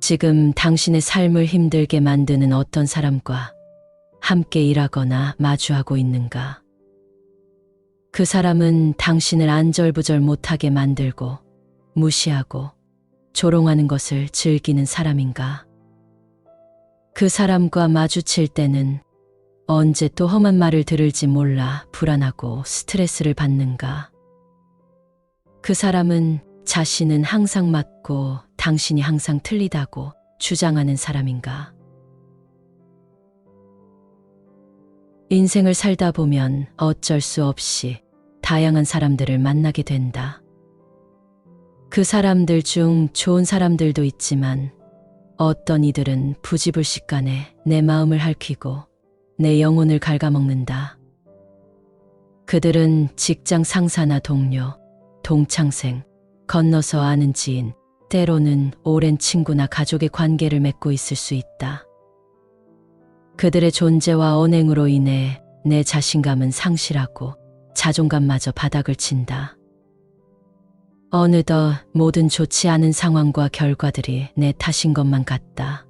지금 당신의 삶을 힘들게 만드는 어떤 사람과 함께 일하거나 마주하고 있는가? 그 사람은 당신을 안절부절 못하게 만들고 무시하고 조롱하는 것을 즐기는 사람인가? 그 사람과 마주칠 때는 언제 또 험한 말을 들을지 몰라 불안하고 스트레스를 받는가? 그 사람은 자신은 항상 맞고 당신이 항상 틀리다고 주장하는 사람인가? 인생을 살다 보면 어쩔 수 없이 다양한 사람들을 만나게 된다. 그 사람들 중 좋은 사람들도 있지만 어떤 이들은 부지불식간에 내 마음을 핥히고 내 영혼을 갉아먹는다. 그들은 직장 상사나 동료, 동창생, 건너서 아는 지인, 때로는 오랜 친구나 가족의 관계를 맺고 있을 수 있다. 그들의 존재와 언행으로 인해 내 자신감은 상실하고 자존감마저 바닥을 친다. 어느덧 모든 좋지 않은 상황과 결과들이 내 탓인 것만 같다.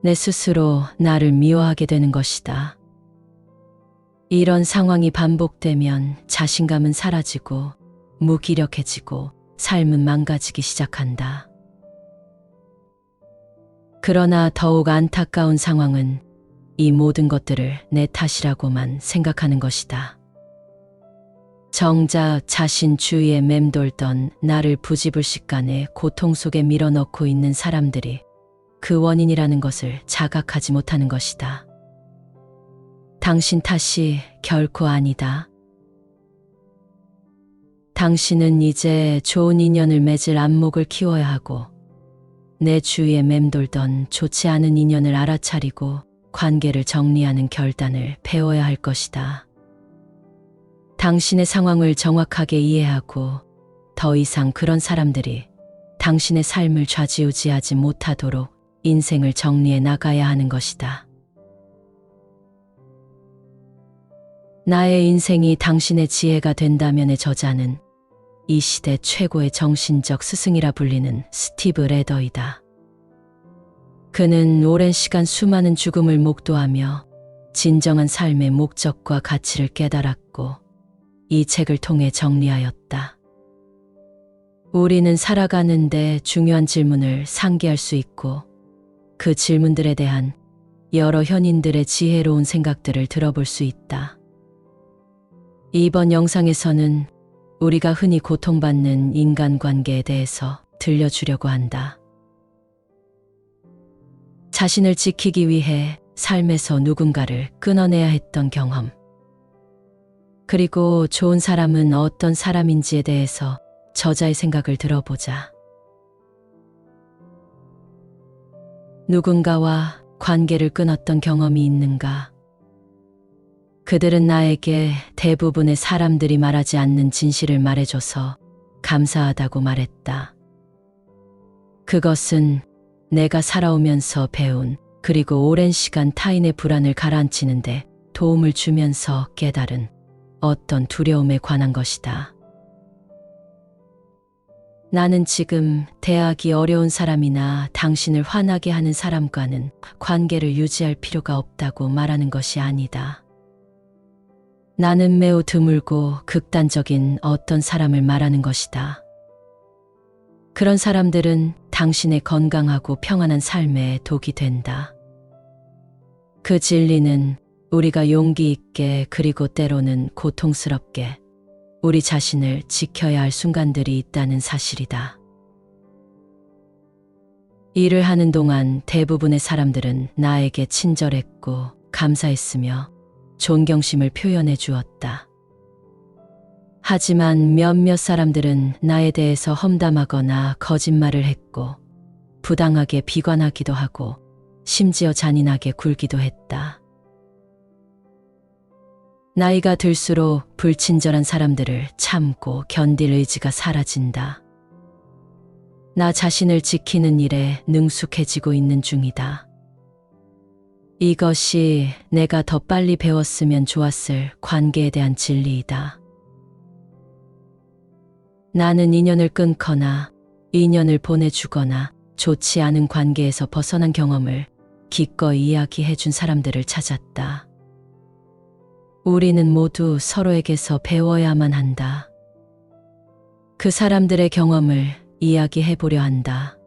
내 스스로 나를 미워하게 되는 것이다. 이런 상황이 반복되면 자신감은 사라지고 무기력해지고 삶은 망가지기 시작한다. 그러나 더욱 안타까운 상황은 이 모든 것들을 내 탓이라고만 생각하는 것이다. 정작 자신 주위에 맴돌던 나를 부지불식간에 고통 속에 밀어넣고 있는 사람들이 그 원인이라는 것을 자각하지 못하는 것이다. 당신 탓이 결코 아니다. 당신은 이제 좋은 인연을 맺을 안목을 키워야 하고 내 주위에 맴돌던 좋지 않은 인연을 알아차리고 관계를 정리하는 결단을 배워야 할 것이다. 당신의 상황을 정확하게 이해하고 더 이상 그런 사람들이 당신의 삶을 좌지우지하지 못하도록 인생을 정리해 나가야 하는 것이다. 나의 인생이 당신의 지혜가 된다면의 저자는 이 시대 최고의 정신적 스승이라 불리는 스티브 레더이다. 그는 오랜 시간 수많은 죽음을 목도하며 진정한 삶의 목적과 가치를 깨달았고 이 책을 통해 정리하였다. 우리는 살아가는데 중요한 질문을 상기할 수 있고 그 질문들에 대한 여러 현인들의 지혜로운 생각들을 들어볼 수 있다. 이번 영상에서는 우리가 흔히 고통받는 인간관계에 대해서 들려주려고 한다. 자신을 지키기 위해 삶에서 누군가를 끊어내야 했던 경험, 그리고 좋은 사람은 어떤 사람인지에 대해서 저자의 생각을 들어보자. 누군가와 관계를 끊었던 경험이 있는가? 그들은 나에게 대부분의 사람들이 말하지 않는 진실을 말해줘서 감사하다고 말했다. 그것은 내가 살아오면서 배운 그리고 오랜 시간 타인의 불안을 가라앉히는데 도움을 주면서 깨달은 어떤 두려움에 관한 것이다. 나는 지금 대하기 어려운 사람이나 당신을 화나게 하는 사람과는 관계를 유지할 필요가 없다고 말하는 것이 아니다. 나는 매우 드물고 극단적인 어떤 사람을 말하는 것이다. 그런 사람들은 당신의 건강하고 평안한 삶에 독이 된다. 그 진리는 우리가 용기 있게 그리고 때로는 고통스럽게 우리 자신을 지켜야 할 순간들이 있다는 사실이다. 일을 하는 동안 대부분의 사람들은 나에게 친절했고 감사했으며 존경심을 표현해 주었다. 하지만 몇몇 사람들은 나에 대해서 험담하거나 거짓말을 했고 부당하게 비관하기도 하고 심지어 잔인하게 굴기도 했다. 나이가 들수록 불친절한 사람들을 참고 견딜 의지가 사라진다. 나 자신을 지키는 일에 능숙해지고 있는 중이다. 이것이 내가 더 빨리 배웠으면 좋았을 관계에 대한 진리이다. 나는 인연을 끊거나 인연을 보내주거나 좋지 않은 관계에서 벗어난 경험을 기꺼이 이야기해 준 사람들을 찾았다. 우리는 모두 서로에게서 배워야만 한다. 그 사람들의 경험을 이야기해 보려 한다.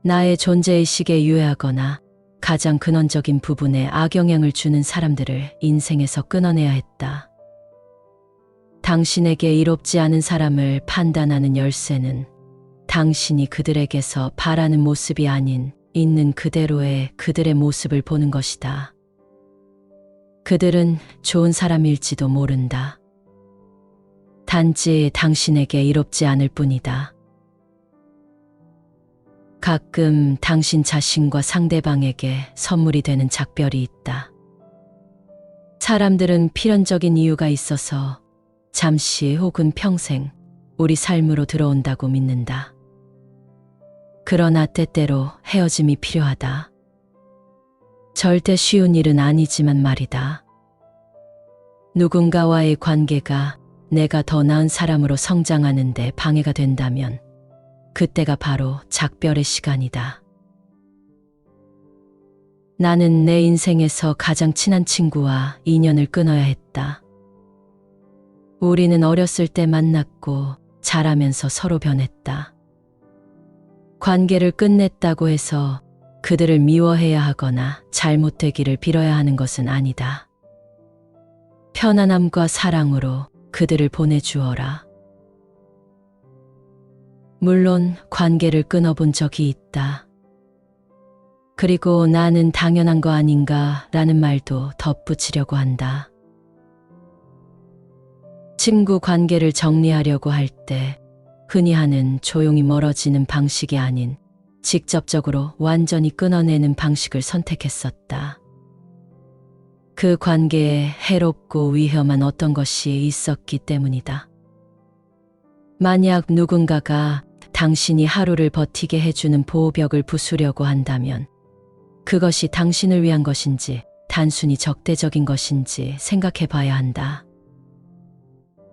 나의 존재의식에 유해하거나 가장 근원적인 부분에 악영향을 주는 사람들을 인생에서 끊어내야 했다. 당신에게 이롭지 않은 사람을 판단하는 열쇠는 당신이 그들에게서 바라는 모습이 아닌 있는 그대로의 그들의 모습을 보는 것이다. 그들은 좋은 사람일지도 모른다. 단지 당신에게 이롭지 않을 뿐이다. 가끔 당신 자신과 상대방에게 선물이 되는 작별이 있다. 사람들은 필연적인 이유가 있어서 잠시 혹은 평생 우리 삶으로 들어온다고 믿는다. 그러나 때때로 헤어짐이 필요하다. 절대 쉬운 일은 아니지만 말이다. 누군가와의 관계가 내가 더 나은 사람으로 성장하는 데 방해가 된다면 그때가 바로 작별의 시간이다. 나는 내 인생에서 가장 친한 친구와 인연을 끊어야 했다. 우리는 어렸을 때 만났고 자라면서 서로 변했다. 관계를 끝냈다고 해서 그들을 미워해야 하거나 잘못되기를 빌어야 하는 것은 아니다. 편안함과 사랑으로 그들을 보내주어라. 물론 관계를 끊어본 적이 있다. 그리고 나는 당연한 거 아닌가 라는 말도 덧붙이려고 한다. 친구 관계를 정리하려고 할 때 흔히 하는 조용히 멀어지는 방식이 아닌 직접적으로 완전히 끊어내는 방식을 선택했었다. 그 관계에 해롭고 위험한 어떤 것이 있었기 때문이다. 만약 누군가가 당신이 하루를 버티게 해주는 보호벽을 부수려고 한다면 그것이 당신을 위한 것인지 단순히 적대적인 것인지 생각해 봐야 한다.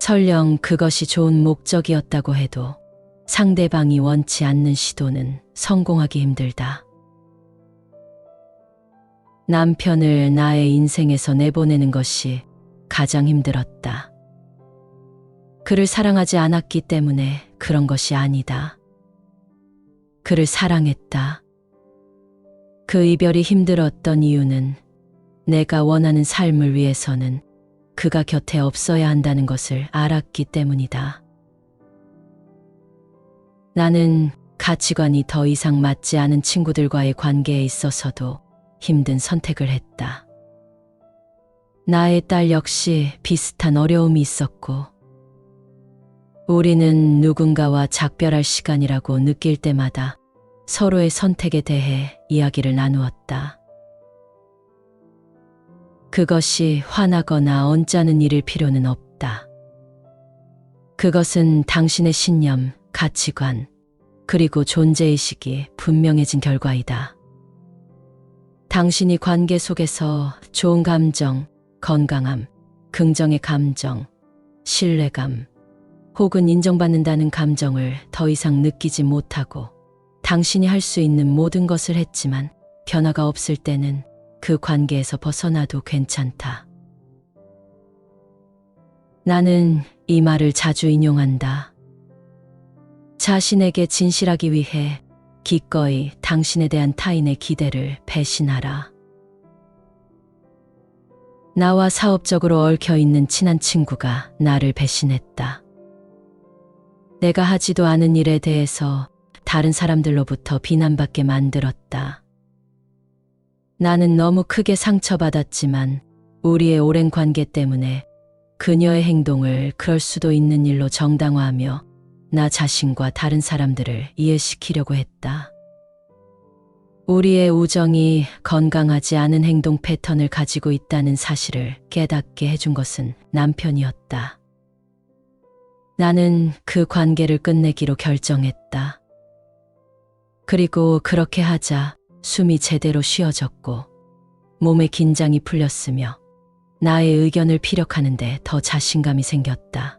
설령 그것이 좋은 목적이었다고 해도 상대방이 원치 않는 시도는 성공하기 힘들다. 남편을 나의 인생에서 내보내는 것이 가장 힘들었다. 그를 사랑하지 않았기 때문에 그런 것이 아니다. 그를 사랑했다. 그 이별이 힘들었던 이유는 내가 원하는 삶을 위해서는 그가 곁에 없어야 한다는 것을 알았기 때문이다. 나는 가치관이 더 이상 맞지 않은 친구들과의 관계에 있어서도 힘든 선택을 했다. 나의 딸 역시 비슷한 어려움이 있었고, 우리는 누군가와 작별할 시간이라고 느낄 때마다 서로의 선택에 대해 이야기를 나누었다. 그것이 화나거나 언짢은 일일 필요는 없다. 그것은 당신의 신념, 가치관, 그리고 존재의식이 분명해진 결과이다. 당신이 관계 속에서 좋은 감정, 건강함, 긍정의 감정, 신뢰감, 혹은 인정받는다는 감정을 더 이상 느끼지 못하고 당신이 할 수 있는 모든 것을 했지만 변화가 없을 때는 그 관계에서 벗어나도 괜찮다. 나는 이 말을 자주 인용한다. 자신에게 진실하기 위해 기꺼이 당신에 대한 타인의 기대를 배신하라. 나와 사업적으로 얽혀있는 친한 친구가 나를 배신했다. 내가 하지도 않은 일에 대해서 다른 사람들로부터 비난받게 만들었다. 나는 너무 크게 상처받았지만 우리의 오랜 관계 때문에 그녀의 행동을 그럴 수도 있는 일로 정당화하며 나 자신과 다른 사람들을 이해시키려고 했다. 우리의 우정이 건강하지 않은 행동 패턴을 가지고 있다는 사실을 깨닫게 해준 것은 남편이었다. 나는 그 관계를 끝내기로 결정했다. 그리고 그렇게 하자 숨이 제대로 쉬어졌고 몸의 긴장이 풀렸으며 나의 의견을 피력하는데 더 자신감이 생겼다.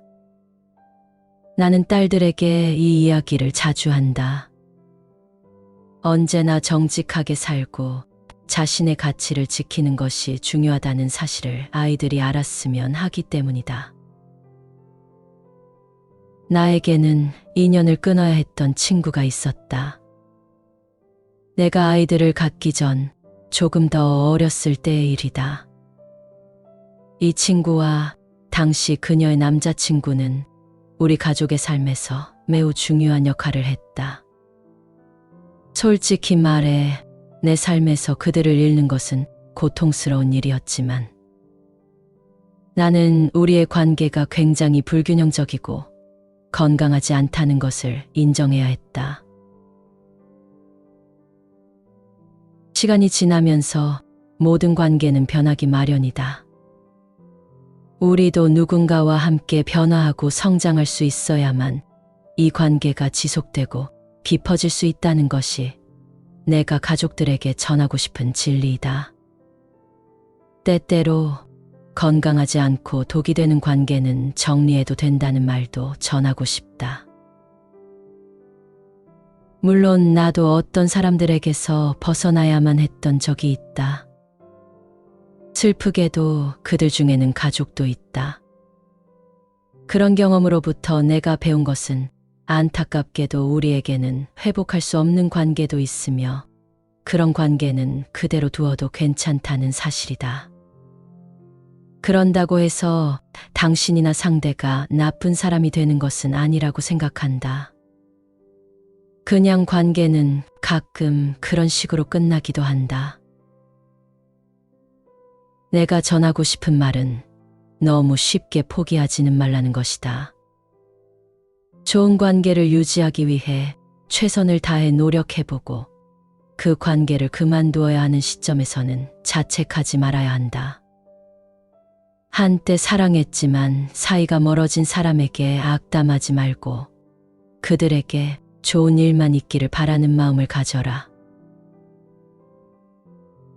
나는 딸들에게 이 이야기를 자주 한다. 언제나 정직하게 살고 자신의 가치를 지키는 것이 중요하다는 사실을 아이들이 알았으면 하기 때문이다. 나에게는 인연을 끊어야 했던 친구가 있었다. 내가 아이들을 갖기 전 조금 더 어렸을 때의 일이다. 이 친구와 당시 그녀의 남자친구는 우리 가족의 삶에서 매우 중요한 역할을 했다. 솔직히 말해 내 삶에서 그들을 잃는 것은 고통스러운 일이었지만 나는 우리의 관계가 굉장히 불균형적이고 건강하지 않다는 것을 인정해야 했다. 시간이 지나면서 모든 관계는 변하기 마련이다. 우리도 누군가와 함께 변화하고 성장할 수 있어야만 이 관계가 지속되고 깊어질 수 있다는 것이 내가 가족들에게 전하고 싶은 진리이다. 때때로 건강하지 않고 독이 되는 관계는 정리해도 된다는 말도 전하고 싶다. 물론 나도 어떤 사람들에게서 벗어나야만 했던 적이 있다. 슬프게도 그들 중에는 가족도 있다. 그런 경험으로부터 내가 배운 것은 안타깝게도 우리에게는 회복할 수 없는 관계도 있으며 그런 관계는 그대로 두어도 괜찮다는 사실이다. 그런다고 해서 당신이나 상대가 나쁜 사람이 되는 것은 아니라고 생각한다. 그냥 관계는 가끔 그런 식으로 끝나기도 한다. 내가 전하고 싶은 말은 너무 쉽게 포기하지는 말라는 것이다. 좋은 관계를 유지하기 위해 최선을 다해 노력해보고 그 관계를 그만두어야 하는 시점에서는 자책하지 말아야 한다. 한때 사랑했지만 사이가 멀어진 사람에게 악담하지 말고 그들에게 좋은 일만 있기를 바라는 마음을 가져라.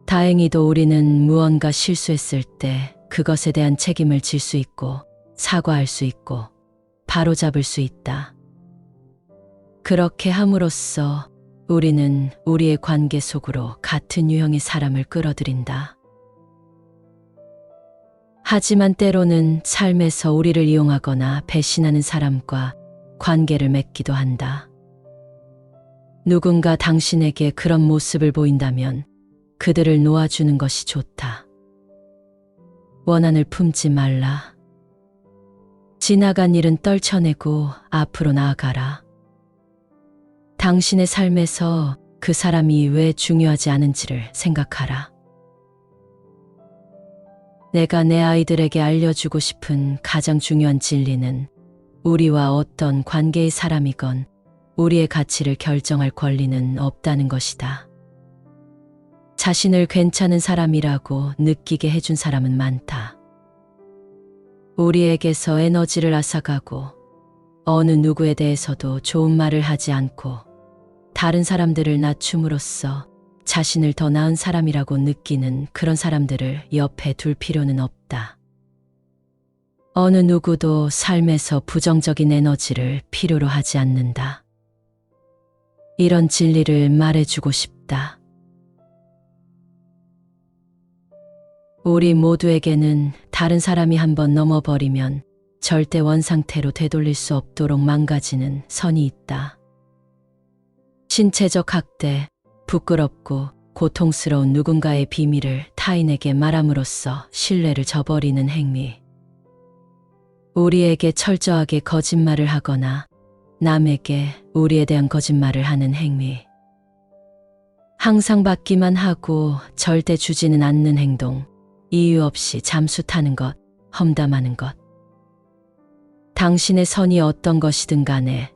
다행히도 우리는 무언가 실수했을 때 그것에 대한 책임을 질 수 있고 사과할 수 있고 바로잡을 수 있다. 그렇게 함으로써 우리는 우리의 관계 속으로 같은 유형의 사람을 끌어들인다. 하지만 때로는 삶에서 우리를 이용하거나 배신하는 사람과 관계를 맺기도 한다. 누군가 당신에게 그런 모습을 보인다면 그들을 놓아주는 것이 좋다. 원한을 품지 말라. 지나간 일은 떨쳐내고 앞으로 나아가라. 당신의 삶에서 그 사람이 왜 중요하지 않은지를 생각하라. 내가 내 아이들에게 알려주고 싶은 가장 중요한 진리는 우리와 어떤 관계의 사람이건 우리의 가치를 결정할 권리는 없다는 것이다. 자신을 괜찮은 사람이라고 느끼게 해준 사람은 많다. 우리에게서 에너지를 앗아가고 어느 누구에 대해서도 좋은 말을 하지 않고 다른 사람들을 낮춤으로써 자신을 더 나은 사람이라고 느끼는 그런 사람들을 옆에 둘 필요는 없다. 어느 누구도 삶에서 부정적인 에너지를 필요로 하지 않는다. 이런 진리를 말해주고 싶다. 우리 모두에게는 다른 사람이 한번 넘어버리면 절대 원상태로 되돌릴 수 없도록 망가지는 선이 있다. 신체적 학대, 부끄럽고 고통스러운 누군가의 비밀을 타인에게 말함으로써 신뢰를 저버리는 행위. 우리에게 철저하게 거짓말을 하거나 남에게 우리에 대한 거짓말을 하는 행위. 항상 받기만 하고 절대 주지는 않는 행동. 이유 없이 잠수 타는 것, 험담하는 것. 당신의 선이 어떤 것이든 간에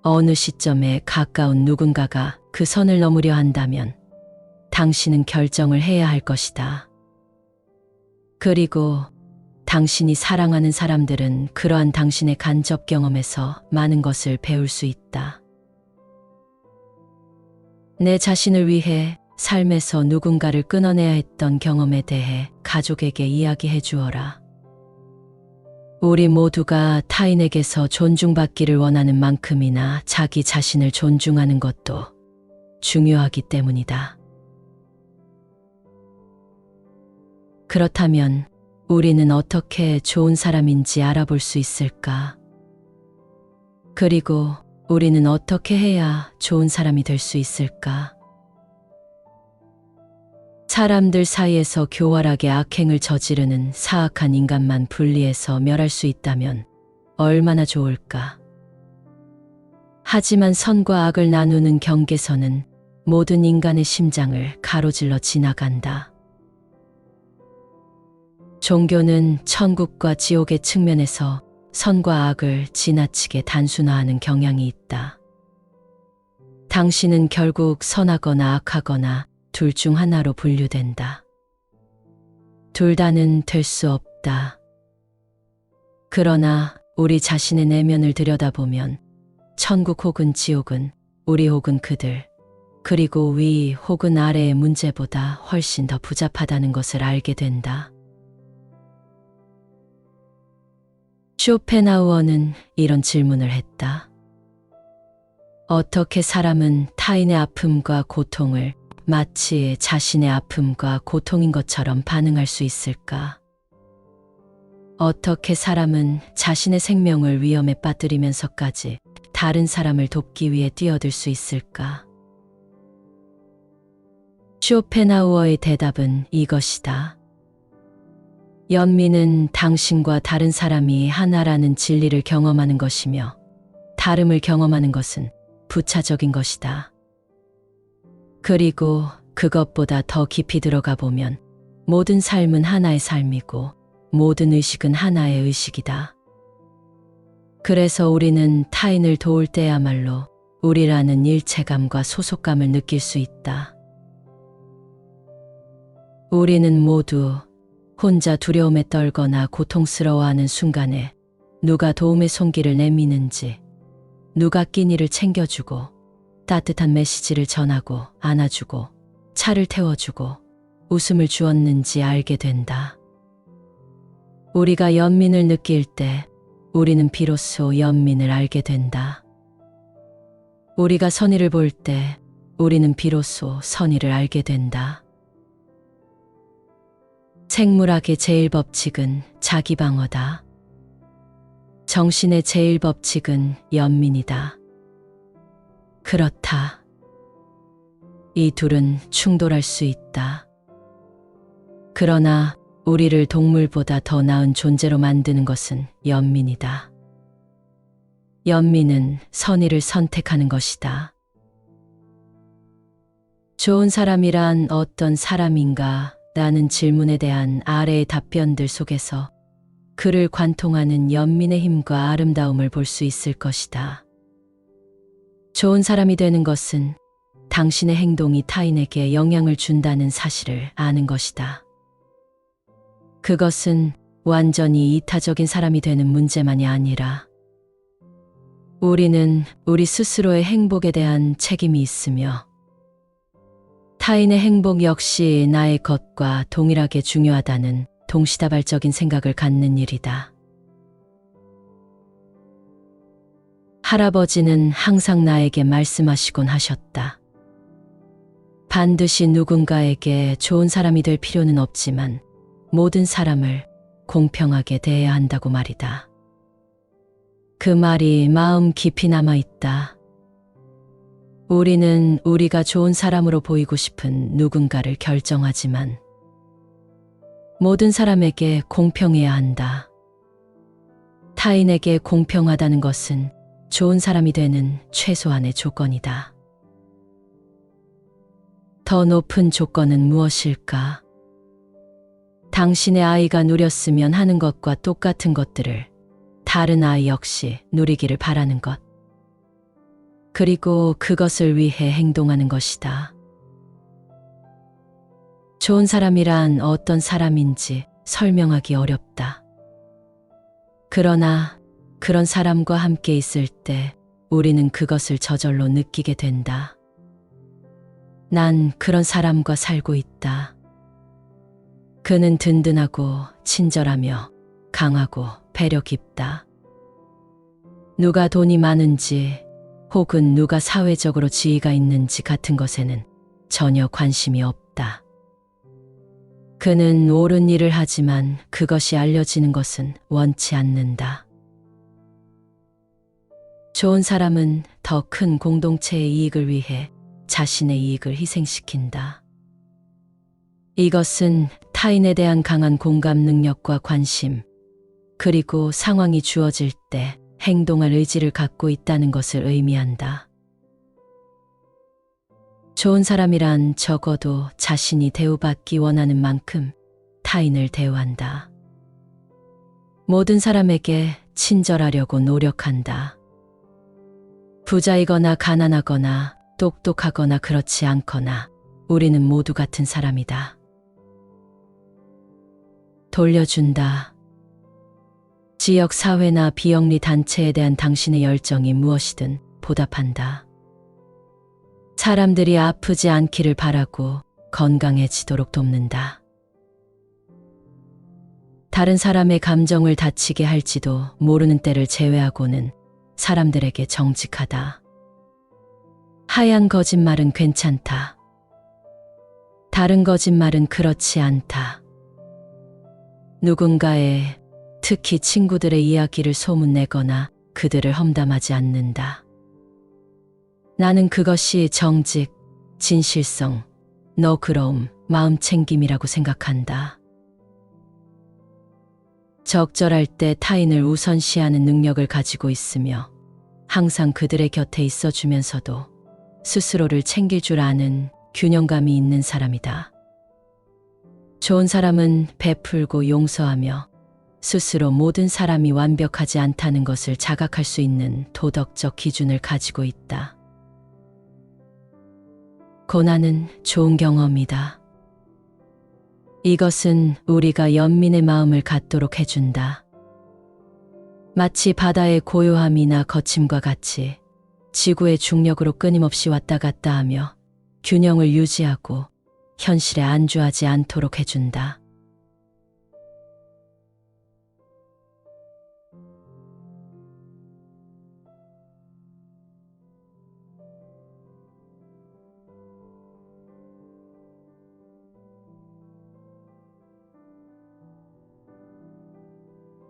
어느 시점에 가까운 누군가가 그 선을 넘으려 한다면 당신은 결정을 해야 할 것이다. 그리고 당신이 사랑하는 사람들은 그러한 당신의 간접 경험에서 많은 것을 배울 수 있다. 내 자신을 위해 삶에서 누군가를 끊어내야 했던 경험에 대해 가족에게 이야기해 주어라. 우리 모두가 타인에게서 존중받기를 원하는 만큼이나 자기 자신을 존중하는 것도 중요하기 때문이다. 그렇다면 우리는 어떻게 좋은 사람인지 알아볼 수 있을까? 그리고 우리는 어떻게 해야 좋은 사람이 될 수 있을까? 사람들 사이에서 교활하게 악행을 저지르는 사악한 인간만 분리해서 멸할 수 있다면 얼마나 좋을까? 하지만 선과 악을 나누는 경계선은 모든 인간의 심장을 가로질러 지나간다. 종교는 천국과 지옥의 측면에서 선과 악을 지나치게 단순화하는 경향이 있다. 당신은 결국 선하거나 악하거나 둘 중 하나로 분류된다. 둘 다는 될 수 없다. 그러나 우리 자신의 내면을 들여다보면 천국 혹은 지옥은 우리 혹은 그들, 그리고 위 혹은 아래의 문제보다 훨씬 더 복잡하다는 것을 알게 된다. 쇼펜하우어는 이런 질문을 했다. 어떻게 사람은 타인의 아픔과 고통을 마치 자신의 아픔과 고통인 것처럼 반응할 수 있을까? 어떻게 사람은 자신의 생명을 위험에 빠뜨리면서까지 다른 사람을 돕기 위해 뛰어들 수 있을까? 쇼펜하우어의 대답은 이것이다. 연민은 당신과 다른 사람이 하나라는 진리를 경험하는 것이며 다름을 경험하는 것은 부차적인 것이다. 그리고 그것보다 더 깊이 들어가 보면 모든 삶은 하나의 삶이고 모든 의식은 하나의 의식이다. 그래서 우리는 타인을 도울 때야말로 우리라는 일체감과 소속감을 느낄 수 있다. 우리는 모두 혼자 두려움에 떨거나 고통스러워하는 순간에 누가 도움의 손길을 내미는지, 누가 끼니를 챙겨주고 따뜻한 메시지를 전하고 안아주고 차를 태워주고 웃음을 주었는지 알게 된다. 우리가 연민을 느낄 때 우리는 비로소 연민을 알게 된다. 우리가 선의를 볼 때 우리는 비로소 선의를 알게 된다. 생물학의 제1법칙은 자기방어다. 정신의 제1법칙은 연민이다. 그렇다. 이 둘은 충돌할 수 있다. 그러나 우리를 동물보다 더 나은 존재로 만드는 것은 연민이다. 연민은 선의를 선택하는 것이다. 좋은 사람이란 어떤 사람인가? 라는 질문에 대한 아래의 답변들 속에서 그를 관통하는 연민의 힘과 아름다움을 볼 수 있을 것이다. 좋은 사람이 되는 것은 당신의 행동이 타인에게 영향을 준다는 사실을 아는 것이다. 그것은 완전히 이타적인 사람이 되는 문제만이 아니라 우리는 우리 스스로의 행복에 대한 책임이 있으며 타인의 행복 역시 나의 것과 동일하게 중요하다는 동시다발적인 생각을 갖는 일이다. 할아버지는 항상 나에게 말씀하시곤 하셨다. 반드시 누군가에게 좋은 사람이 될 필요는 없지만 모든 사람을 공평하게 대해야 한다고 말이다. 그 말이 마음 깊이 남아있다. 우리는 우리가 좋은 사람으로 보이고 싶은 누군가를 결정하지만 모든 사람에게 공평해야 한다. 타인에게 공평하다는 것은 좋은 사람이 되는 최소한의 조건이다. 더 높은 조건은 무엇일까? 당신의 아이가 누렸으면 하는 것과 똑같은 것들을 다른 아이 역시 누리기를 바라는 것. 그리고 그것을 위해 행동하는 것이다. 좋은 사람이란 어떤 사람인지 설명하기 어렵다. 그러나 그런 사람과 함께 있을 때 우리는 그것을 저절로 느끼게 된다. 난 그런 사람과 살고 있다. 그는 든든하고 친절하며 강하고 배려 깊다. 누가 돈이 많은지 혹은 누가 사회적으로 지위가 있는지 같은 것에는 전혀 관심이 없다. 그는 옳은 일을 하지만 그것이 알려지는 것은 원치 않는다. 좋은 사람은 더 큰 공동체의 이익을 위해 자신의 이익을 희생시킨다. 이것은 타인에 대한 강한 공감 능력과 관심, 그리고 상황이 주어질 때 행동할 의지를 갖고 있다는 것을 의미한다. 좋은 사람이란 적어도 자신이 대우받기 원하는 만큼 타인을 대우한다. 모든 사람에게 친절하려고 노력한다. 부자이거나 가난하거나 똑똑하거나 그렇지 않거나 우리는 모두 같은 사람이다. 돌려준다. 지역 사회나 비영리 단체에 대한 당신의 열정이 무엇이든 보답한다. 사람들이 아프지 않기를 바라고 건강해지도록 돕는다. 다른 사람의 감정을 다치게 할지도 모르는 때를 제외하고는 사람들에게 정직하다. 하얀 거짓말은 괜찮다. 다른 거짓말은 그렇지 않다. 누군가의, 특히 친구들의 이야기를 소문내거나 그들을 험담하지 않는다. 나는 그것이 정직, 진실성, 너그러움, 마음챙김이라고 생각한다. 적절할 때 타인을 우선시하는 능력을 가지고 있으며 항상 그들의 곁에 있어주면서도 스스로를 챙길 줄 아는 균형감이 있는 사람이다. 좋은 사람은 베풀고 용서하며 스스로 모든 사람이 완벽하지 않다는 것을 자각할 수 있는 도덕적 기준을 가지고 있다. 고난은 좋은 경험이다. 이것은 우리가 연민의 마음을 갖도록 해준다. 마치 바다의 고요함이나 거침과 같이 지구의 중력으로 끊임없이 왔다 갔다 하며 균형을 유지하고 현실에 안주하지 않도록 해준다.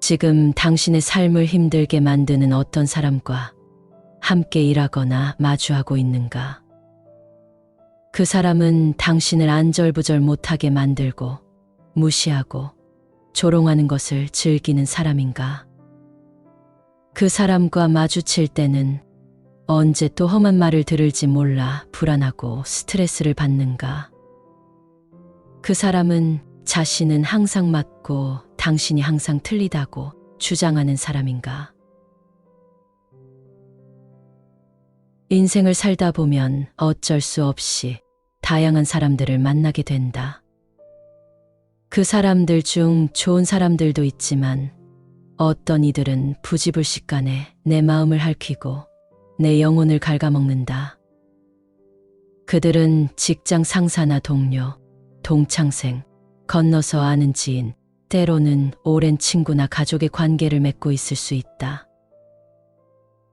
지금 당신의 삶을 힘들게 만드는 어떤 사람과 함께 일하거나 마주하고 있는가? 그 사람은 당신을 안절부절 못하게 만들고 무시하고 조롱하는 것을 즐기는 사람인가? 그 사람과 마주칠 때는 언제 또 험한 말을 들을지 몰라 불안하고 스트레스를 받는가? 그 사람은 자신은 항상 맞고 당신이 항상 틀리다고 주장하는 사람인가? 인생을 살다 보면 어쩔 수 없이 다양한 사람들을 만나게 된다. 그 사람들 중 좋은 사람들도 있지만 어떤 이들은 부지불식간에 내 마음을 핥히고 내 영혼을 갉아먹는다. 그들은 직장 상사나 동료, 동창생, 건너서 아는 지인, 때로는 오랜 친구나 가족의 관계를 맺고 있을 수 있다.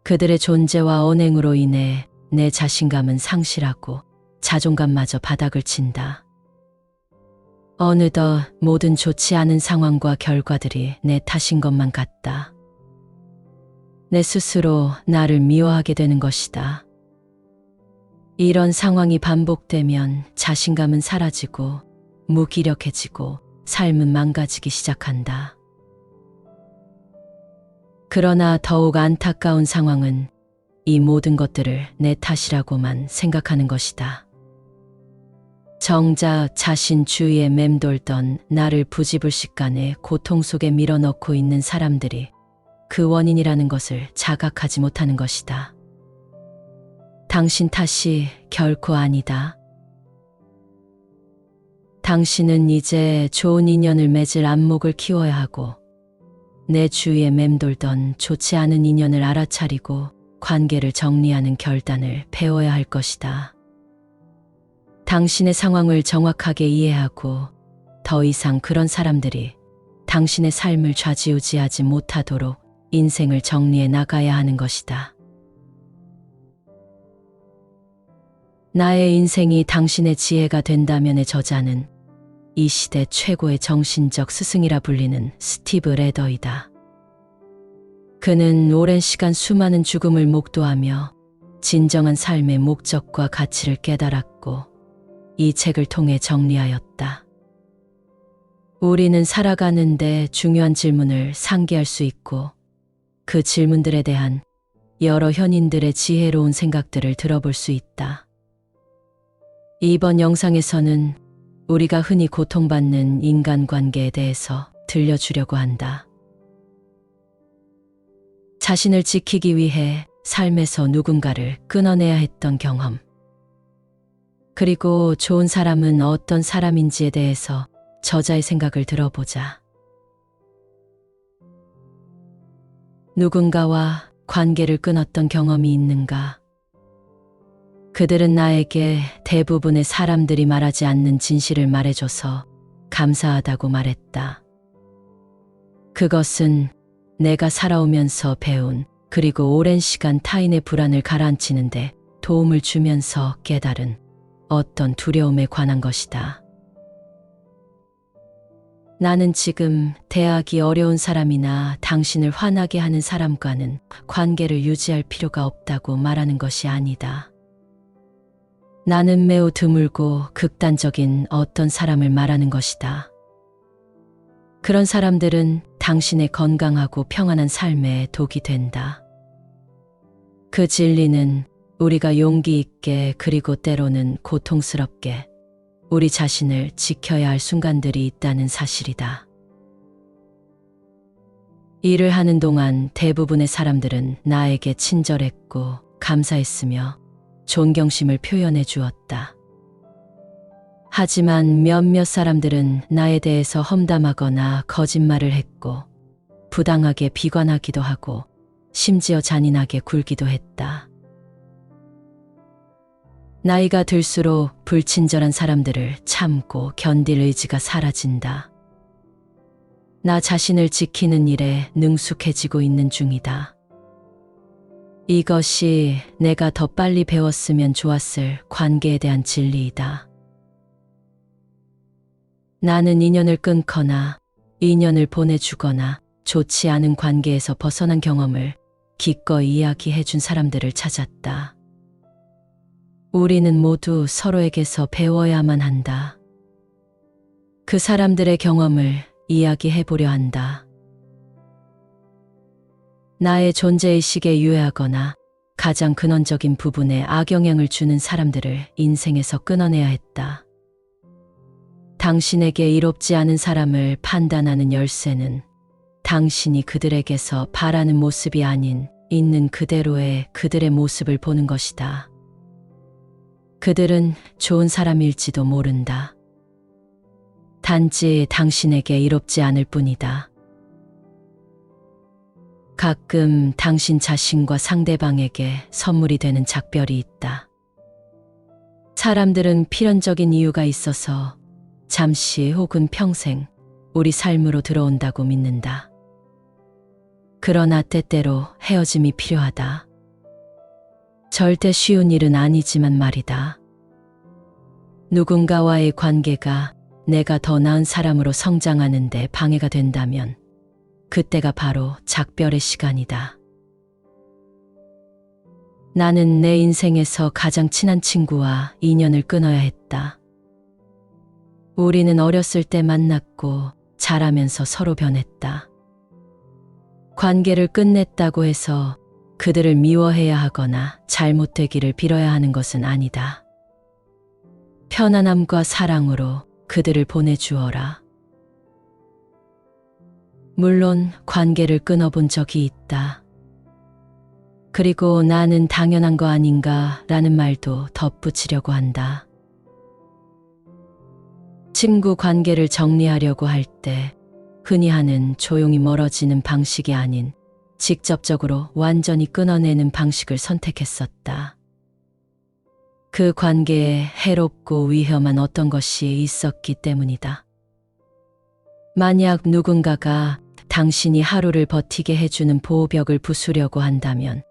그들의 존재와 언행으로 인해 내 자신감은 상실하고 자존감마저 바닥을 친다. 어느덧 모든 좋지 않은 상황과 결과들이 내 탓인 것만 같다. 내 스스로 나를 미워하게 되는 것이다. 이런 상황이 반복되면 자신감은 사라지고 무기력해지고 삶은 망가지기 시작한다. 그러나 더욱 안타까운 상황은 이 모든 것들을 내 탓이라고만 생각하는 것이다. 정작 자신 주위에 맴돌던 나를 부지불식간에 고통 속에 밀어넣고 있는 사람들이 그 원인이라는 것을 자각하지 못하는 것이다. 당신 탓이 결코 아니다. 당신은 이제 좋은 인연을 맺을 안목을 키워야 하고 내 주위에 맴돌던 좋지 않은 인연을 알아차리고 관계를 정리하는 결단을 배워야 할 것이다. 당신의 상황을 정확하게 이해하고 더 이상 그런 사람들이 당신의 삶을 좌지우지하지 못하도록 인생을 정리해 나가야 하는 것이다. 나의 인생이 당신의 지혜가 된다면의 저자는 이 시대 최고의 정신적 스승이라 불리는 스티브 레더이다. 그는 오랜 시간 수많은 죽음을 목도하며 진정한 삶의 목적과 가치를 깨달았고 이 책을 통해 정리하였다. 우리는 살아가는데 중요한 질문을 상기할 수 있고 그 질문들에 대한 여러 현인들의 지혜로운 생각들을 들어볼 수 있다. 이번 영상에서는 우리가 흔히 고통받는 인간관계에 대해서 들려주려고 한다. 자신을 지키기 위해 삶에서 누군가를 끊어내야 했던 경험, 그리고 좋은 사람은 어떤 사람인지에 대해서 저자의 생각을 들어보자. 누군가와 관계를 끊었던 경험이 있는가? 그들은 나에게 대부분의 사람들이 말하지 않는 진실을 말해줘서 감사하다고 말했다. 그것은 내가 살아오면서 배운 그리고 오랜 시간 타인의 불안을 가라앉히는데 도움을 주면서 깨달은 어떤 두려움에 관한 것이다. 나는 지금 대하기 어려운 사람이나 당신을 화나게 하는 사람과는 관계를 유지할 필요가 없다고 말하는 것이 아니다. 나는 매우 드물고 극단적인 어떤 사람을 말하는 것이다. 그런 사람들은 당신의 건강하고 평안한 삶에 독이 된다. 그 진리는 우리가 용기 있게 그리고 때로는 고통스럽게 우리 자신을 지켜야 할 순간들이 있다는 사실이다. 일을 하는 동안 대부분의 사람들은 나에게 친절했고 감사했으며 존경심을 표현해 주었다. 하지만 몇몇 사람들은 나에 대해서 험담하거나 거짓말을 했고 부당하게 비관하기도 하고 심지어 잔인하게 굴기도 했다. 나이가 들수록 불친절한 사람들을 참고 견딜 의지가 사라진다. 나 자신을 지키는 일에 능숙해지고 있는 중이다. 이것이 내가 더 빨리 배웠으면 좋았을 관계에 대한 진리이다. 나는 인연을 끊거나 인연을 보내주거나 좋지 않은 관계에서 벗어난 경험을 기꺼이 이야기해 준 사람들을 찾았다. 우리는 모두 서로에게서 배워야만 한다. 그 사람들의 경험을 이야기해 보려 한다. 나의 존재의식에 유해하거나 가장 근원적인 부분에 악영향을 주는 사람들을 인생에서 끊어내야 했다. 당신에게 이롭지 않은 사람을 판단하는 열쇠는 당신이 그들에게서 바라는 모습이 아닌 있는 그대로의 그들의 모습을 보는 것이다. 그들은 좋은 사람일지도 모른다. 단지 당신에게 이롭지 않을 뿐이다. 가끔 당신 자신과 상대방에게 선물이 되는 작별이 있다. 사람들은 필연적인 이유가 있어서 잠시 혹은 평생 우리 삶으로 들어온다고 믿는다. 그러나 때때로 헤어짐이 필요하다. 절대 쉬운 일은 아니지만 말이다. 누군가와의 관계가 내가 더 나은 사람으로 성장하는 데 방해가 된다면 그때가 바로 작별의 시간이다. 나는 내 인생에서 가장 친한 친구와 인연을 끊어야 했다. 우리는 어렸을 때 만났고 자라면서 서로 변했다. 관계를 끝냈다고 해서 그들을 미워해야 하거나 잘못되기를 빌어야 하는 것은 아니다. 편안함과 사랑으로 그들을 보내주어라. 물론 관계를 끊어본 적이 있다. 그리고 나는 당연한 거 아닌가 라는 말도 덧붙이려고 한다. 친구 관계를 정리하려고 할 때 흔히 하는 조용히 멀어지는 방식이 아닌 직접적으로 완전히 끊어내는 방식을 선택했었다. 그 관계에 해롭고 위험한 어떤 것이 있었기 때문이다. 만약 누군가가 당신이 하루를 버티게 해주는 보호벽을 부수려고 한다면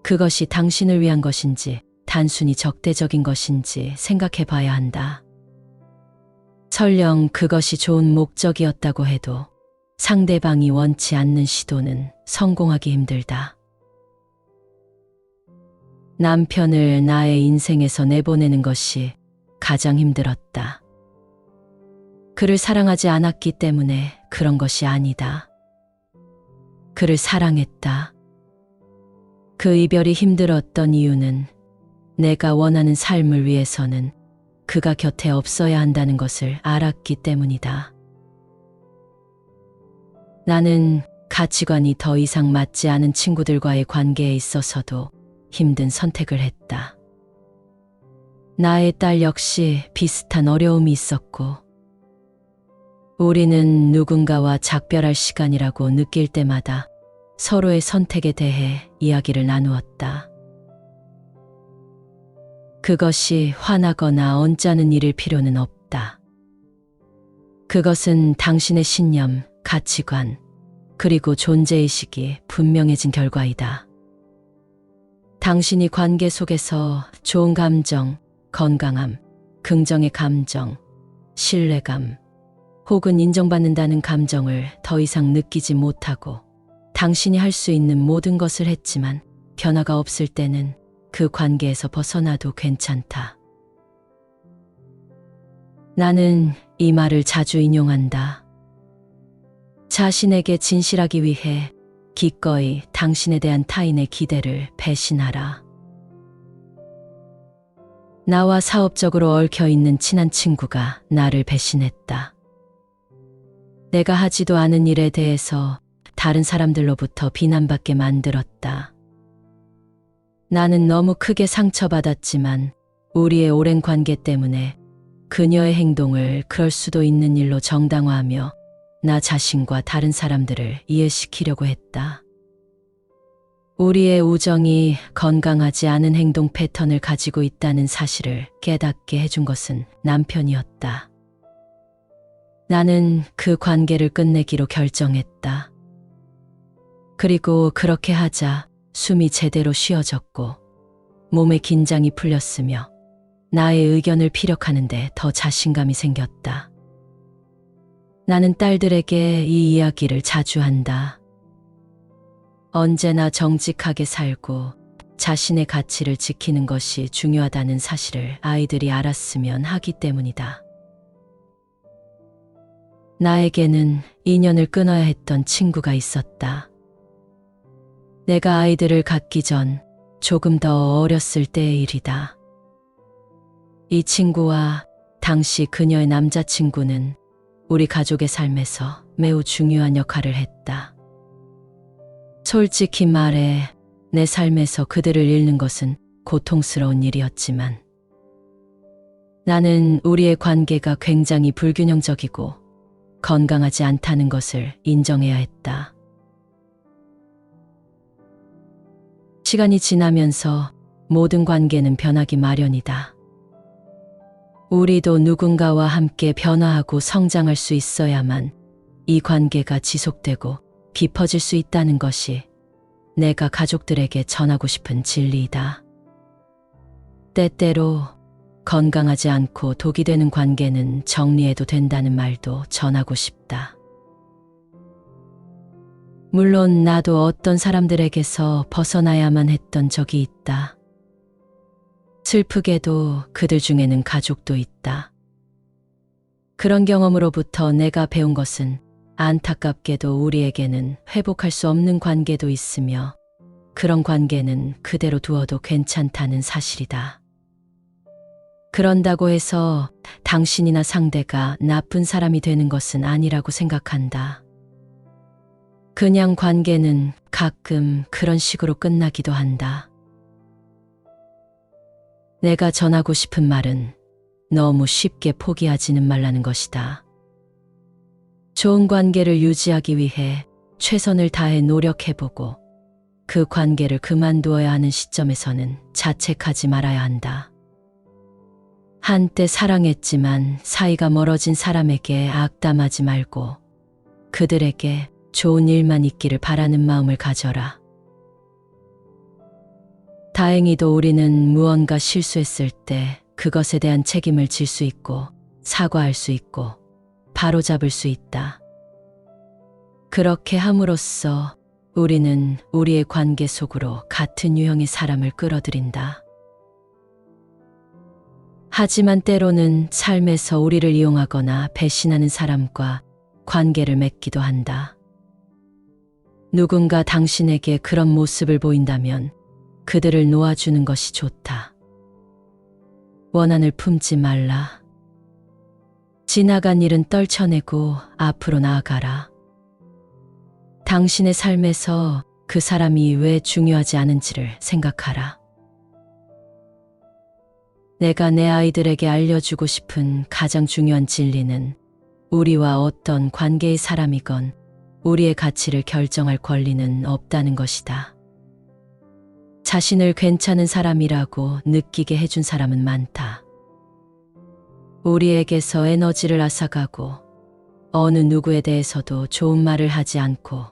그것이 당신을 위한 것인지 단순히 적대적인 것인지 생각해 봐야 한다. 설령 그것이 좋은 목적이었다고 해도 상대방이 원치 않는 시도는 성공하기 힘들다. 남편을 나의 인생에서 내보내는 것이 가장 힘들었다. 그를 사랑하지 않았기 때문에 그런 것이 아니다. 그를 사랑했다. 그 이별이 힘들었던 이유는 내가 원하는 삶을 위해서는 그가 곁에 없어야 한다는 것을 알았기 때문이다. 나는 가치관이 더 이상 맞지 않은 친구들과의 관계에 있어서도 힘든 선택을 했다. 나의 딸 역시 비슷한 어려움이 있었고, 우리는 누군가와 작별할 시간이라고 느낄 때마다 서로의 선택에 대해 이야기를 나누었다. 그것이 화나거나 언짢은 일일 필요는 없다. 그것은 당신의 신념, 가치관, 그리고 존재의식이 분명해진 결과이다. 당신이 관계 속에서 좋은 감정, 건강함, 긍정의 감정, 신뢰감, 혹은 인정받는다는 감정을 더 이상 느끼지 못하고 당신이 할 수 있는 모든 것을 했지만 변화가 없을 때는 그 관계에서 벗어나도 괜찮다. 나는 이 말을 자주 인용한다. 자신에게 진실하기 위해 기꺼이 당신에 대한 타인의 기대를 배신하라. 나와 사업적으로 얽혀있는 친한 친구가 나를 배신했다. 내가 하지도 않은 일에 대해서 다른 사람들로부터 비난받게 만들었다. 나는 너무 크게 상처받았지만 우리의 오랜 관계 때문에 그녀의 행동을 그럴 수도 있는 일로 정당화하며 나 자신과 다른 사람들을 이해시키려고 했다. 우리의 우정이 건강하지 않은 행동 패턴을 가지고 있다는 사실을 깨닫게 해준 것은 남편이었다. 나는 그 관계를 끝내기로 결정했다. 그리고 그렇게 하자 숨이 제대로 쉬어졌고 몸의 긴장이 풀렸으며 나의 의견을 피력하는데 더 자신감이 생겼다. 나는 딸들에게 이 이야기를 자주 한다. 언제나 정직하게 살고 자신의 가치를 지키는 것이 중요하다는 사실을 아이들이 알았으면 하기 때문이다. 나에게는 인연을 끊어야 했던 친구가 있었다. 내가 아이들을 갖기 전 조금 더 어렸을 때의 일이다. 이 친구와 당시 그녀의 남자친구는 우리 가족의 삶에서 매우 중요한 역할을 했다. 솔직히 말해 내 삶에서 그들을 잃는 것은 고통스러운 일이었지만 나는 우리의 관계가 굉장히 불균형적이고 건강하지 않다는 것을 인정해야 했다. 시간이 지나면서 모든 관계는 변하기 마련이다. 우리도 누군가와 함께 변화하고 성장할 수 있어야만 이 관계가 지속되고 깊어질 수 있다는 것이 내가 가족들에게 전하고 싶은 진리이다. 때때로 건강하지 않고 독이 되는 관계는 정리해도 된다는 말도 전하고 싶다. 물론 나도 어떤 사람들에게서 벗어나야만 했던 적이 있다. 슬프게도 그들 중에는 가족도 있다. 그런 경험으로부터 내가 배운 것은 안타깝게도 우리에게는 회복할 수 없는 관계도 있으며 그런 관계는 그대로 두어도 괜찮다는 사실이다. 그런다고 해서 당신이나 상대가 나쁜 사람이 되는 것은 아니라고 생각한다. 그냥 관계는 가끔 그런 식으로 끝나기도 한다. 내가 전하고 싶은 말은 너무 쉽게 포기하지는 말라는 것이다. 좋은 관계를 유지하기 위해 최선을 다해 노력해보고 그 관계를 그만두어야 하는 시점에서는 자책하지 말아야 한다. 한때 사랑했지만 사이가 멀어진 사람에게 악담하지 말고 그들에게 좋은 일만 있기를 바라는 마음을 가져라. 다행히도 우리는 무언가 실수했을 때 그것에 대한 책임을 질 수 있고 사과할 수 있고 바로잡을 수 있다. 그렇게 함으로써 우리는 우리의 관계 속으로 같은 유형의 사람을 끌어들인다. 하지만 때로는 삶에서 우리를 이용하거나 배신하는 사람과 관계를 맺기도 한다. 누군가 당신에게 그런 모습을 보인다면 그들을 놓아주는 것이 좋다. 원한을 품지 말라. 지나간 일은 떨쳐내고 앞으로 나아가라. 당신의 삶에서 그 사람이 왜 중요하지 않은지를 생각하라. 내가 내 아이들에게 알려주고 싶은 가장 중요한 진리는 우리와 어떤 관계의 사람이건 우리의 가치를 결정할 권리는 없다는 것이다. 자신을 괜찮은 사람이라고 느끼게 해준 사람은 많다. 우리에게서 에너지를 앗아가고 어느 누구에 대해서도 좋은 말을 하지 않고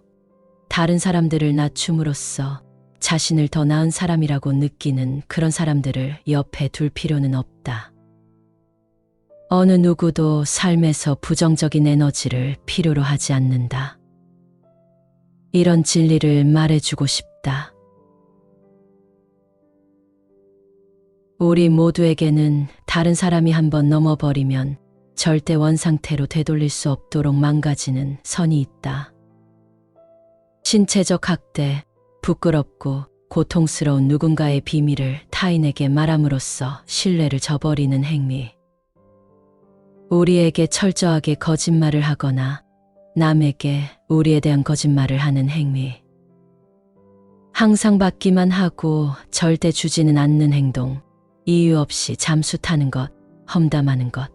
다른 사람들을 낮춤으로써 자신을 더 나은 사람이라고 느끼는 그런 사람들을 옆에 둘 필요는 없다. 어느 누구도 삶에서 부정적인 에너지를 필요로 하지 않는다. 이런 진리를 말해주고 싶다. 우리 모두에게는 다른 사람이 한번 넘어버리면 절대 원상태로 되돌릴 수 없도록 망가지는 선이 있다. 신체적 학대, 부끄럽고 고통스러운 누군가의 비밀을 타인에게 말함으로써 신뢰를 저버리는 행위. 우리에게 철저하게 거짓말을 하거나 남에게 우리에 대한 거짓말을 하는 행위. 항상 받기만 하고 절대 주지는 않는 행동. 이유 없이 잠수 타는 것, 험담하는 것.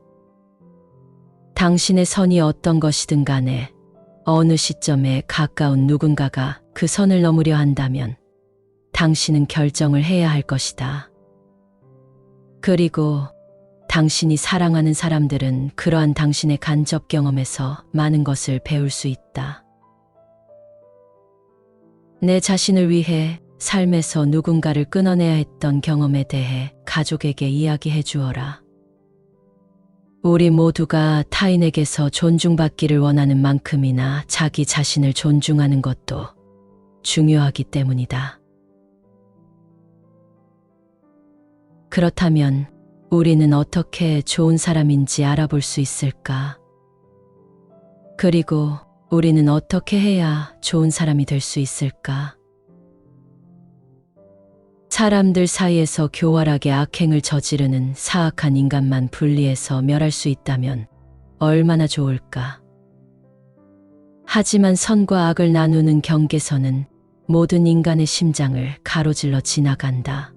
당신의 선이 어떤 것이든 간에 어느 시점에 가까운 누군가가 그 선을 넘으려 한다면 당신은 결정을 해야 할 것이다. 그리고 당신이 사랑하는 사람들은 그러한 당신의 간접 경험에서 많은 것을 배울 수 있다. 내 자신을 위해 삶에서 누군가를 끊어내야 했던 경험에 대해 가족에게 이야기해 주어라. 우리 모두가 타인에게서 존중받기를 원하는 만큼이나 자기 자신을 존중하는 것도 중요하기 때문이다. 그렇다면 우리는 어떻게 좋은 사람인지 알아볼 수 있을까? 그리고 우리는 어떻게 해야 좋은 사람이 될 수 있을까? 사람들 사이에서 교활하게 악행을 저지르는 사악한 인간만 분리해서 멸할 수 있다면 얼마나 좋을까? 하지만 선과 악을 나누는 경계선은 모든 인간의 심장을 가로질러 지나간다.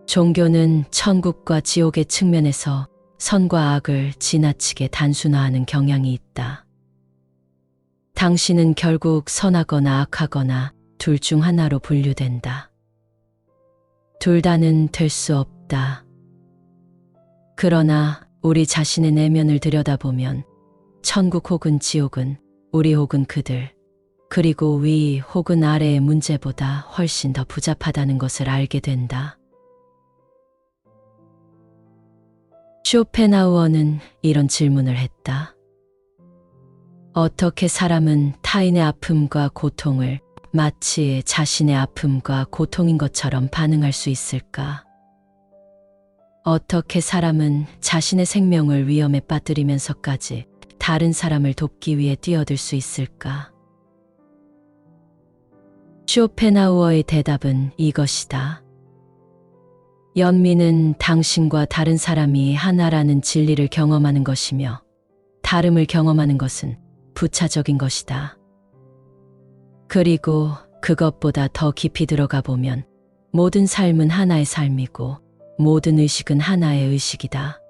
종교는 천국과 지옥의 측면에서 선과 악을 지나치게 단순화하는 경향이 있다. 당신은 결국 선하거나 악하거나 둘 중 하나로 분류된다. 둘 다는 될 수 없다. 그러나 우리 자신의 내면을 들여다보면 천국 혹은 지옥은 우리 혹은 그들, 그리고 위 혹은 아래의 문제보다 훨씬 더 복잡하다는 것을 알게 된다. 쇼펜하우어는 이런 질문을 했다. 어떻게 사람은 타인의 아픔과 고통을 마치 자신의 아픔과 고통인 것처럼 반응할 수 있을까? 어떻게 사람은 자신의 생명을 위험에 빠뜨리면서까지 다른 사람을 돕기 위해 뛰어들 수 있을까? 쇼펜하우어의 대답은 이것이다. 연민은 당신과 다른 사람이 하나라는 진리를 경험하는 것이며 다름을 경험하는 것은 부차적인 것이다. 그리고 그것보다 더 깊이 들어가 보면 모든 삶은 하나의 삶이고 모든 의식은 하나의 의식이다.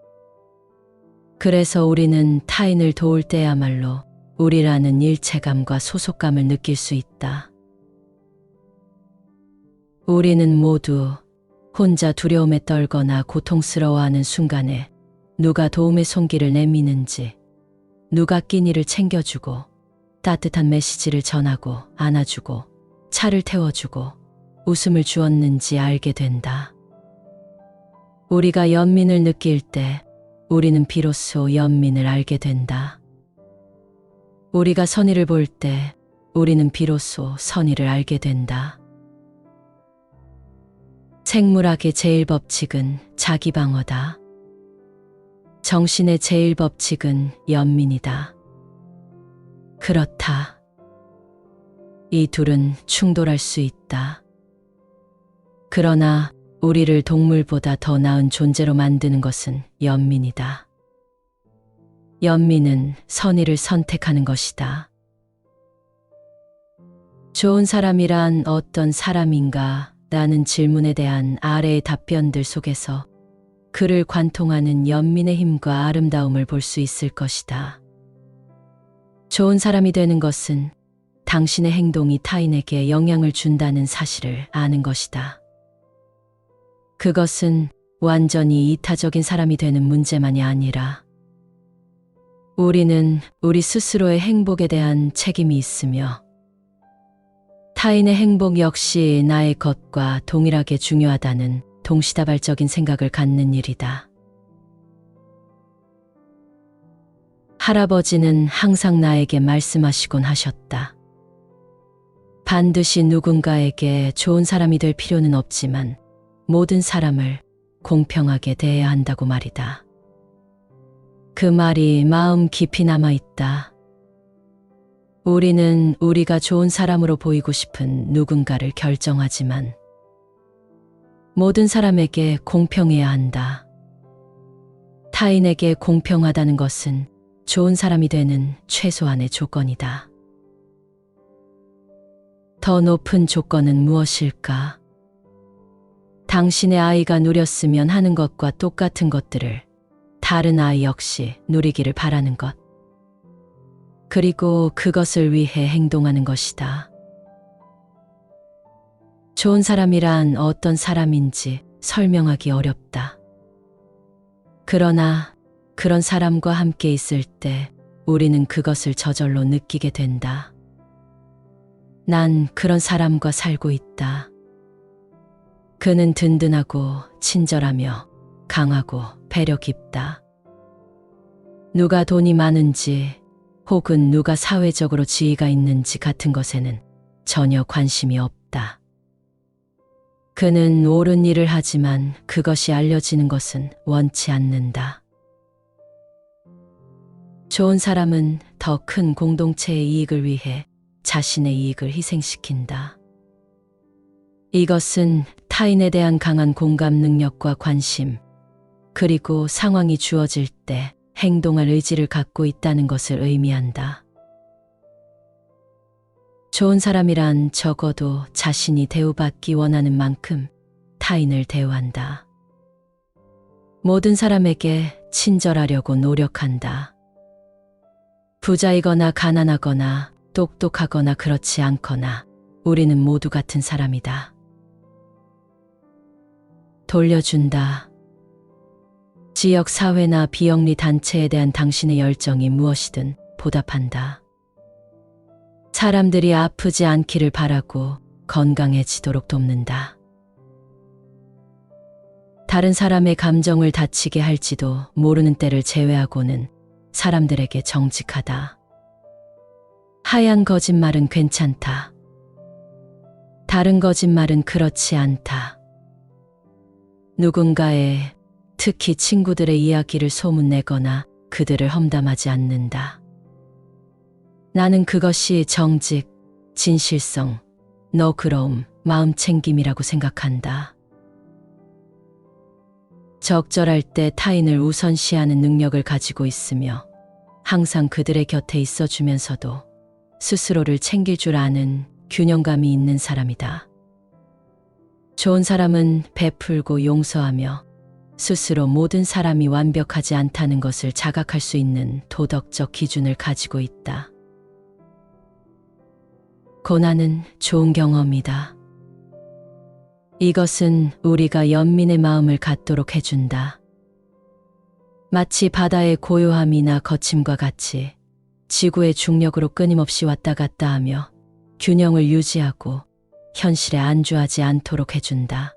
그래서 우리는 타인을 도울 때야말로 우리라는 일체감과 소속감을 느낄 수 있다. 우리는 모두 혼자 두려움에 떨거나 고통스러워하는 순간에 누가 도움의 손길을 내미는지, 누가 끼니를 챙겨주고 따뜻한 메시지를 전하고 안아주고 차를 태워주고 웃음을 주었는지 알게 된다. 우리가 연민을 느낄 때 우리는 비로소 연민을 알게 된다. 우리가 선의를 볼 때 우리는 비로소 선의를 알게 된다. 생물학의 제1법칙은 자기방어다. 정신의 제1법칙은 연민이다. 그렇다. 이 둘은 충돌할 수 있다. 그러나 우리를 동물보다 더 나은 존재로 만드는 것은 연민이다. 연민은 선의를 선택하는 것이다. 좋은 사람이란 어떤 사람인가? 라는 질문에 대한 아래의 답변들 속에서 그를 관통하는 연민의 힘과 아름다움을 볼 수 있을 것이다. 좋은 사람이 되는 것은 당신의 행동이 타인에게 영향을 준다는 사실을 아는 것이다. 그것은 완전히 이타적인 사람이 되는 문제만이 아니라 우리는 우리 스스로의 행복에 대한 책임이 있으며 타인의 행복 역시 나의 것과 동일하게 중요하다는 동시다발적인 생각을 갖는 일이다. 할아버지는 항상 나에게 말씀하시곤 하셨다. 반드시 누군가에게 좋은 사람이 될 필요는 없지만 모든 사람을 공평하게 대해야 한다고 말이다. 그 말이 마음 깊이 남아있다. 우리는 우리가 좋은 사람으로 보이고 싶은 누군가를 결정하지만 모든 사람에게 공평해야 한다. 타인에게 공평하다는 것은 좋은 사람이 되는 최소한의 조건이다. 더 높은 조건은 무엇일까? 당신의 아이가 누렸으면 하는 것과 똑같은 것들을 다른 아이 역시 누리기를 바라는 것. 그리고 그것을 위해 행동하는 것이다. 좋은 사람이란 어떤 사람인지 설명하기 어렵다. 그러나 그런 사람과 함께 있을 때 우리는 그것을 저절로 느끼게 된다. 난 그런 사람과 살고 있다. 그는 든든하고 친절하며 강하고 배려 깊다. 누가 돈이 많은지 혹은 누가 사회적으로 지위가 있는지 같은 것에는 전혀 관심이 없다. 그는 옳은 일을 하지만 그것이 알려지는 것은 원치 않는다. 좋은 사람은 더 큰 공동체의 이익을 위해 자신의 이익을 희생시킨다. 이것은 타인에 대한 강한 공감 능력과 관심, 그리고 상황이 주어질 때 행동할 의지를 갖고 있다는 것을 의미한다. 좋은 사람이란 적어도 자신이 대우받기 원하는 만큼 타인을 대우한다. 모든 사람에게 친절하려고 노력한다. 부자이거나 가난하거나 똑똑하거나 그렇지 않거나 우리는 모두 같은 사람이다. 돌려준다. 지역 사회나 비영리 단체에 대한 당신의 열정이 무엇이든 보답한다. 사람들이 아프지 않기를 바라고 건강해지도록 돕는다. 다른 사람의 감정을 다치게 할지도 모르는 때를 제외하고는 사람들에게 정직하다. 하얀 거짓말은 괜찮다. 다른 거짓말은 그렇지 않다. 누군가의, 특히 친구들의 이야기를 소문내거나 그들을 험담하지 않는다. 나는 그것이 정직, 진실성, 너그러움, 마음챙김이라고 생각한다. 적절할 때 타인을 우선시하는 능력을 가지고 있으며 항상 그들의 곁에 있어주면서도 스스로를 챙길 줄 아는 균형감이 있는 사람이다. 좋은 사람은 베풀고 용서하며 스스로 모든 사람이 완벽하지 않다는 것을 자각할 수 있는 도덕적 기준을 가지고 있다. 고난은 좋은 경험이다. 이것은 우리가 연민의 마음을 갖도록 해준다. 마치 바다의 고요함이나 거침과 같이 지구의 중력으로 끊임없이 왔다 갔다 하며 균형을 유지하고 현실에 안주하지 않도록 해준다.